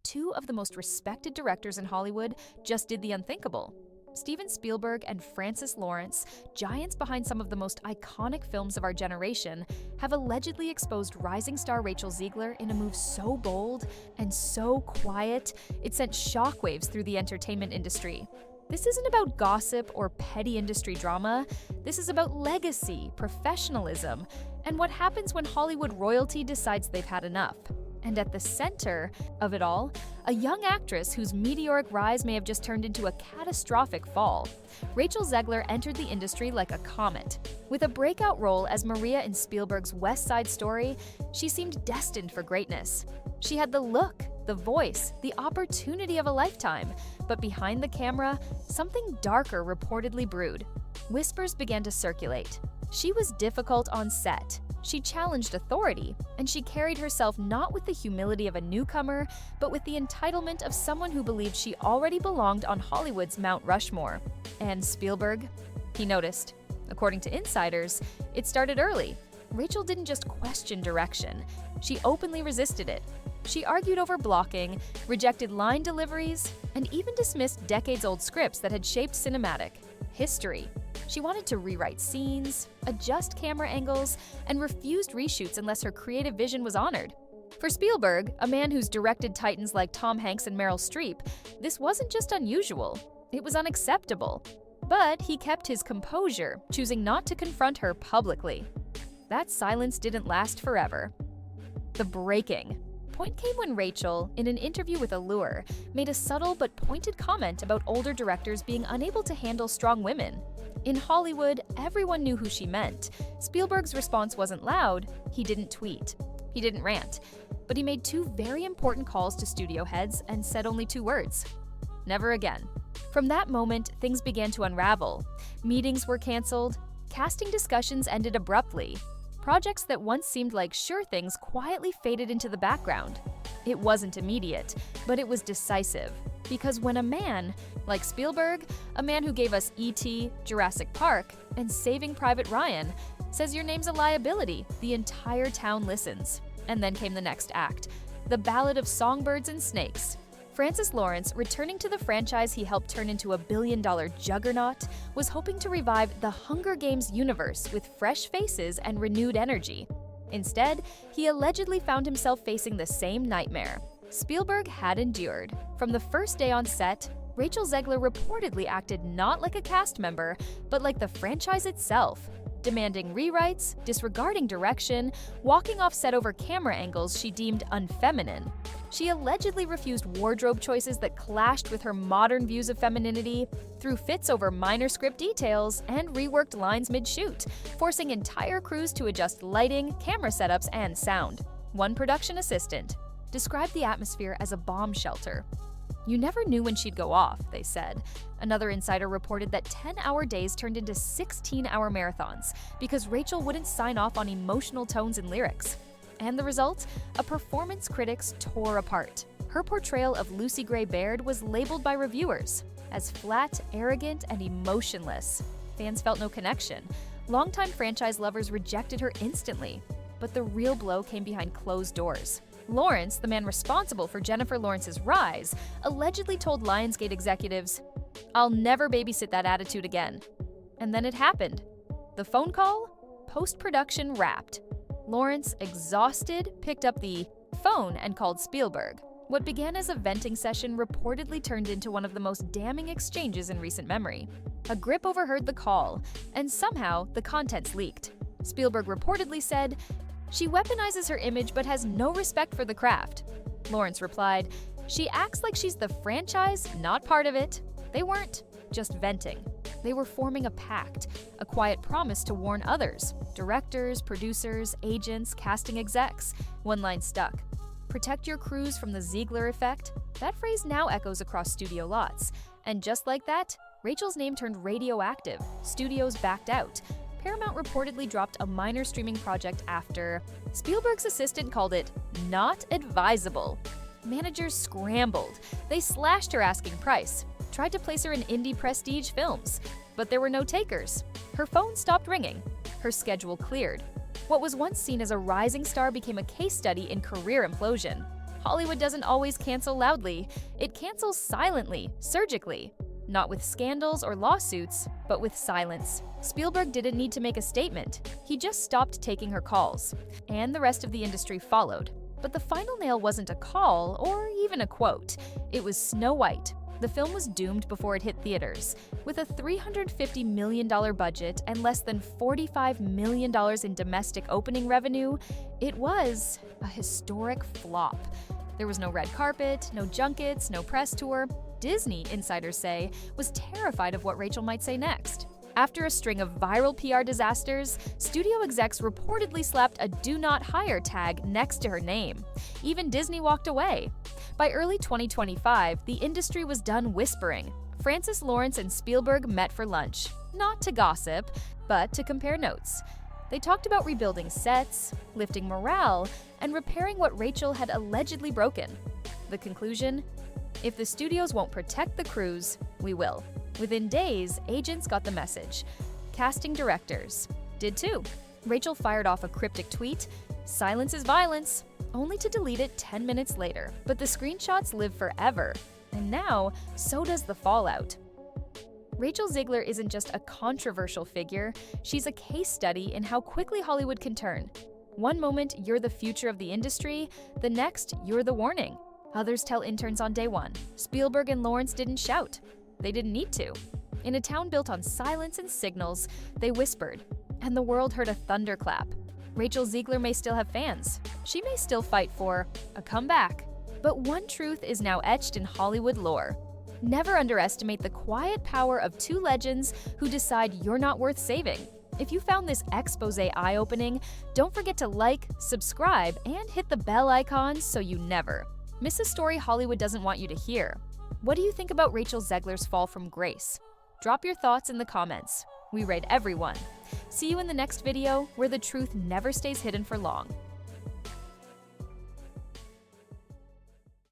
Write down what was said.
two of the most respected directors in Hollywood just did the unthinkable. Steven Spielberg and Francis Lawrence, giants behind some of the most iconic films of our generation, have allegedly exposed rising star Rachel Zegler in a move so bold and so quiet, it sent shockwaves through the entertainment industry. This isn't about gossip or petty industry drama. This is about legacy, professionalism, and what happens when Hollywood royalty decides they've had enough. And at the center of it all, a young actress whose meteoric rise may have just turned into a catastrophic fall. Rachel Zegler entered the industry like a comet. With a breakout role as Maria in Spielberg's West Side Story, she seemed destined for greatness. She had the look, the voice, the opportunity of a lifetime, but behind the camera, something darker reportedly brewed. Whispers began to circulate. She was difficult on set. She challenged authority, and she carried herself not with the humility of a newcomer, but with the entitlement of someone who believed she already belonged on Hollywood's Mount Rushmore. And Spielberg? He noticed. According to insiders, it started early. Rachel didn't just question direction, she openly resisted it. She argued over blocking, rejected line deliveries, and even dismissed decades-old scripts that had shaped cinematic history. She wanted to rewrite scenes, adjust camera angles, and refused reshoots unless her creative vision was honored. For Spielberg, a man who's directed titans like Tom Hanks and Meryl Streep, this wasn't just unusual, it was unacceptable. But he kept his composure, choosing not to confront her publicly. That silence didn't last forever. The breaking point came when Rachel, in an interview with Allure, made a subtle but pointed comment about older directors being unable to handle strong women. In Hollywood, everyone knew who she meant. Spielberg's response wasn't loud, he didn't tweet, he didn't rant, but he made two very important calls to studio heads and said only two words: never again. From that moment, things began to unravel. Meetings were canceled, casting discussions ended abruptly. Projects that once seemed like sure things quietly faded into the background. It wasn't immediate, but it was decisive. Because when a man, like Spielberg, a man who gave us E.T., Jurassic Park, and Saving Private Ryan, says your name's a liability, the entire town listens. And then came the next act, the Ballad of Songbirds and Snakes. Francis Lawrence, returning to the franchise he helped turn into a billion-dollar juggernaut, was hoping to revive the Hunger Games universe with fresh faces and renewed energy. Instead, he allegedly found himself facing the same nightmare. Spielberg had endured. From the first day on set, Rachel Zegler reportedly acted not like a cast member, but like the franchise itself, demanding rewrites, disregarding direction, walking off set over camera angles she deemed unfeminine. She allegedly refused wardrobe choices that clashed with her modern views of femininity, threw fits over minor script details, and reworked lines mid-shoot, forcing entire crews to adjust lighting, camera setups, and sound. One production assistant described the atmosphere as a bomb shelter. You never knew when she'd go off, they said. Another insider reported that 10-hour days turned into 16-hour marathons because Rachel wouldn't sign off on emotional tones and lyrics. And the result? A performance critics tore apart. Her portrayal of Lucy Gray Baird was labeled by reviewers as flat, arrogant, and emotionless. Fans felt no connection. Longtime franchise lovers rejected her instantly. But the real blow came behind closed doors. Lawrence, the man responsible for Jennifer Lawrence's rise, allegedly told Lionsgate executives, "I'll never babysit that attitude again." And then it happened. The phone call? Post-production wrapped. Lawrence, exhausted, picked up the phone and called Spielberg. What began as a venting session reportedly turned into one of the most damning exchanges in recent memory. A grip overheard the call, and somehow the contents leaked. Spielberg reportedly said, "She weaponizes her image but has no respect for the craft." Lawrence replied, "She acts like she's the franchise, not part of it." They weren't just venting. They were forming a pact, a quiet promise to warn others, directors, producers, agents, casting execs. One line stuck: "Protect your crews from the Ziegler effect." That phrase now echoes across studio lots. And just like that, Rachel's name turned radioactive. Studios backed out. Paramount reportedly dropped a minor streaming project after. Spielberg's assistant called it not advisable. Managers scrambled. They slashed her asking price, tried to place her in indie prestige films, but there were no takers. Her phone stopped ringing. Her schedule cleared. What was once seen as a rising star became a case study in career implosion. Hollywood doesn't always cancel loudly, it cancels silently, surgically. Not with scandals or lawsuits, but with silence. Spielberg didn't need to make a statement. He just stopped taking her calls. And the rest of the industry followed. But the final nail wasn't a call or even a quote. It was Snow White. The film was doomed before it hit theaters. With a $350 million budget and less than $45 million in domestic opening revenue, it was a historic flop. There was no red carpet, no junkets, no press tour. Disney, insiders say, was terrified of what Rachel might say next. After a string of viral PR disasters, studio execs reportedly slapped a "Do Not Hire" tag next to her name. Even Disney walked away. By early 2025, the industry was done whispering. Francis Lawrence and Spielberg met for lunch, not to gossip, but to compare notes. They talked about rebuilding sets, lifting morale, and repairing what Rachel had allegedly broken. The conclusion? If the studios won't protect the crews, we will. Within days, agents got the message. Casting directors did too. Rachel fired off a cryptic tweet, "Silence is violence," only to delete it 10 minutes later. But the screenshots live forever. And now, so does the fallout. Rachel Zegler isn't just a controversial figure, she's a case study in how quickly Hollywood can turn. One moment, you're the future of the industry, the next, you're the warning. Others tell interns on day one. Spielberg and Lawrence didn't shout. They didn't need to. In a town built on silence and signals, they whispered, and the world heard a thunderclap. Rachel Zegler may still have fans. She may still fight for a comeback. But one truth is now etched in Hollywood lore. Never underestimate the quiet power of two legends who decide you're not worth saving. If you found this expose eye-opening, don't forget to like, subscribe, and hit the bell icon so you never miss a story Hollywood doesn't want you to hear. What do you think about Rachel Zegler's fall from grace? Drop your thoughts in the comments. We rate everyone. See you in the next video, where the truth never stays hidden for long.